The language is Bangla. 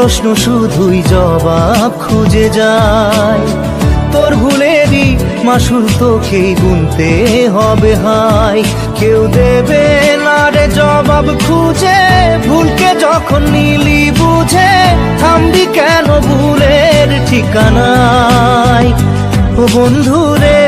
প্রশ্ন শুধুই জবাব খুঁজে যায়। তোর ভুলেরই মাসুল তোকেই গুনতে হবে হাই। কেউ দেবে না রে জবাব খুঁজে, ভুলকে যখন নিলি বুঝে থামবি কেন ভুলের ঠিকানায়। ও বন্ধু রে